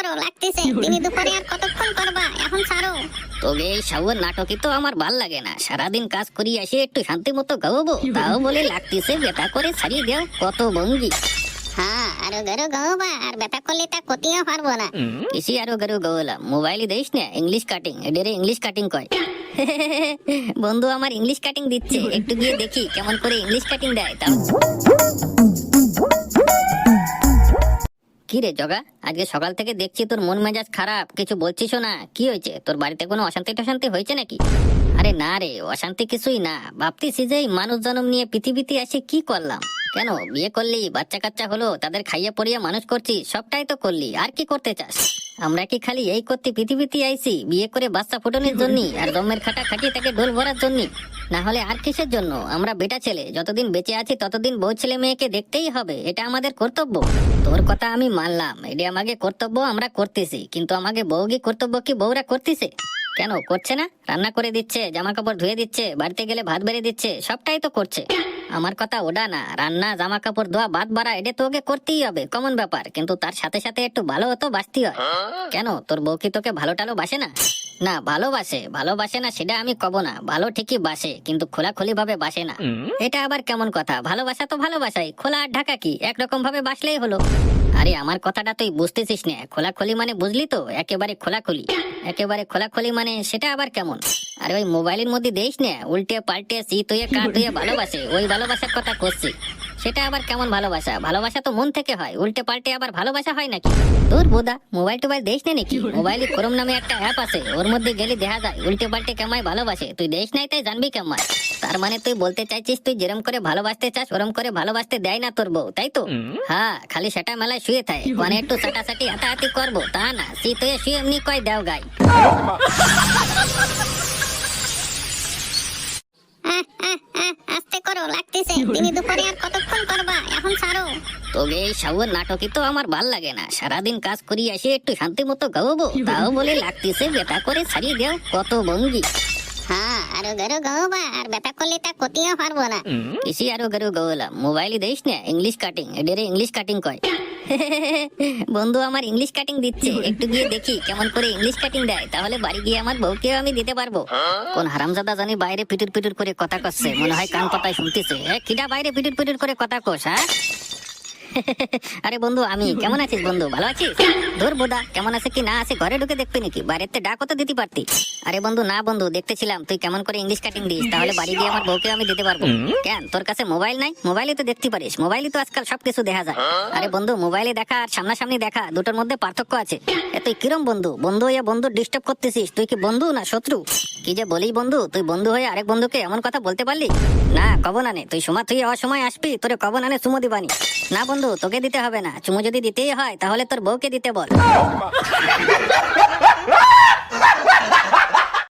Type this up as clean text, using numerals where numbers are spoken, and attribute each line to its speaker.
Speaker 1: করো, লাগতেছে। দিনে দুপুরে আর কতক্ষণ করবা? এখন ছাড়ো।
Speaker 2: তোকে এই সাউর নাটকই তো আমার ভাল লাগে না। সারাদিন কাজ করি এসে একটু শান্তি মতো গাওবো, তাও বলে লাগতেছে বেটা করে ছাড়িয়ে দেও, কত ভঙ্গি।
Speaker 1: হ্যাঁ, আরো গরু গাওবা, আর ব্যথা করলে তা কতিও পারবো না।
Speaker 2: কিসি আরো গরু গাওলাম, মোবাইলে দেখিস না ইংলিশ কাটিং, এডেরে ইংলিশ কাটিং কয়। বন্ধু আমার ইংলিশ কাটিং দিচ্ছে, একটু গিয়ে দেখি কেমন করে ইংলিশ কাটিং দেয়। তাও কি রে জগা, আজকে সকাল থেকে দেখছি তোর মন মেজাজ খারাপ, কিছু বলছিস না, কি হয়েছে? তোর বাড়িতে কোনো অশান্তি টশান্তি হয়েছে নাকি? আরে না রে, অশান্তি কিছুই না। ভাবতেছি যে এই মানুষ জন্ম নিয়ে পৃথিবীতে এসে কি করলাম। কেন বিয়ে করলি, বাচ্চা কাচ্চা হলো, তাদের খাইয়ে পড়িয়ে মানুষ করছিস, সবটাই তো করলি, আর কি করতে চাস? আমরা কি খালি এই করতে পৃথিবীতে আইছি? বিয়ে করে বাচ্চা ফুটানোর জন্য আর দমের খাটা খাটিয়ে তাকে ডোল ভরার জন্য, না হলে আর কিসের জন্য? আমরা বেটা ছেলে, যতদিন বেঁচে আছি ততদিন বউ ছেলে মেয়েকে দেখতেই হবে, এটা আমাদের কর্তব্য। তোর কথা আমি মানলাম, এটা আমাকে কর্তব্য, আমরা করতেছি, কিন্তু আমাকে বউ কি কর্তব্য কি বউরা করতেছে? কেন করছে না? রান্না করে দিচ্ছে, জামা কাপড় ধুয়ে দিচ্ছে, বাড়িতে গেলে ভাত বেড়ে দিচ্ছে, সবটাই তো করছে। আমার কথা ওটা না, রান্না জামা কাপড় ধোয়া ভাত বাড়া এটা তো ওকে করতেই হবে, কমন ব্যাপার, কিন্তু তার সাথে সাথে একটু ভালো তো বাঁচতে হয়। কেন তোর বউ কি তোকে ভালো টালো বাসে না? না ভালোবাসে, ভালোবাসে না সেটা আমি কব না, ভালো ঠিকই বাসে, কিন্তু খোলাখুলি ভাবে বাসে না। এটা আবার কেমন কথা? ভালোবাসা তো ভালোবাসাই, খোলা আর ঢাকা কি একরকম ভাবে বাসলেই হলো। আরে আমার কথাটা তুই বুঝতেছিস না, খোলাখুলি মানে বুঝলি তো, একেবারে খোলাখুলি। একেবারে খোলাখুলি মানে সেটা আবার কেমন? আরে ওই মোবাইলের মধ্যে দেখিস না উল্টে পাল্টে শীত হয়ে কাঠ হয়ে ভালোবাসে, ওই ভালোবাসার কথা করছি। সেটা আবার কেমন ভালোবাসা? ভালোবাসা তো মন থেকে হয়, উল্টে পাল্টে আবার ভালোবাসা হয় নাকি? তোর বোদা মোবাইল টোবাইল দেখিস না নাকি? মোবাইলে ক্রোম নামে একটা অ্যাপ আছে, ওর মধ্যে গেলে দেখা যায় উল্টে পাল্টে কেমায় ভালোবাসে। তুই দেখিস নাই তাই জানবি কেমায়। তার মানে তুই বলতে চাইছিস তুই যেরম করে ভালোবাসতে চাস ওরম করে ভালোবাসতে দেয় না তোর বউ, তাই তো? হ্যাঁ, খালি সেটা মেলায় শুয়ে থাকে, মানে একটু সাটাসাটি হাতাহাতি করবো তা না, শীত হয়ে শুয়ে এমনি কয় দেও গাই।
Speaker 1: আস্তে করো, লাগতেছে। দিনে দুপুরে আর কতক্ষণ করবা? এখন ছাড়ো।
Speaker 2: তোকে এই সাউর নাটকই তো আমার ভাল লাগে না। সারাদিন কাজ করি এসে একটু শান্তি মতো গাওবো, তাও বলে লাগতেছে বেটা করে ছাড়িয়ে দেও, কত ভঙ্গি।
Speaker 1: হ্যাঁ, আরো গরু গাওবা, আর ব্যথা করলে তা কতিও পারবো না।
Speaker 2: কিসি আরো গরু গাওলাম, মোবাইলে দেখিস না ইংলিশ কাটিং, এডেরে ইংলিশ কাটিং কয়। বন্ধু আমার ইংলিশ কাটিং দিচ্ছে, একটু গিয়ে দেখি কেমন করে ইংলিশ কাটিং দেয়, তাহলে বাড়ি গিয়ে আমার বউকেও আমি দিতে পারবো। কোন হারামজাদা জানি বাইরে পিটুর পিটুর করে কথা করছে, মনে হয় কান পাতায় শুনতেছে। কিডা বাইরে পিটুর পিটুর করে কথা কস? হ্যাঁ আরে বন্ধু আমি, কেমন আছিস বন্ধু? ভালো আছিস? ধর বোদা, কেমন আছে কি না আছে ঘরে ঢুকে দেখবি নাকি? বাইরেতে ডাকও তো দিতে পারতি। আরে বন্ধু না বন্ধু, দেখতেছিলাম তুই কেমন করে ইংলিশ কাটিং দিস, তাহলে বাড়ি গিয়ে আমার বউকে আমি দিতে পারবো। কেন তোর কাছে মোবাইল নাই? মোবাইলে তো দেখতে পারিস, মোবাইলে তো আজকাল সবকিছু দেখা যায়। আরে বন্ধু মোবাইলে দেখা আর সামনাসামনি দেখা দুটোর মধ্যে পার্থক্য আছে। তুই কিরম বন্ধু? বন্ধু হয়ে বন্ধু ডিস্টার্ব করতেছিস, তুই কি বন্ধু না শত্রু? কি যে বলিস বন্ধু, তুই বন্ধু হয়ে আরেক বন্ধুকে এমন কথা বলতে পারলি? না কব না নে, তুই সময় তুই অসময় আসবি, তোরে কব না নে চুমো দিবানি। না বন্ধু তোকে দিতে হবে না, চুমো যদি দিতেই হয় তাহলে তোর বউকে দিতে বল।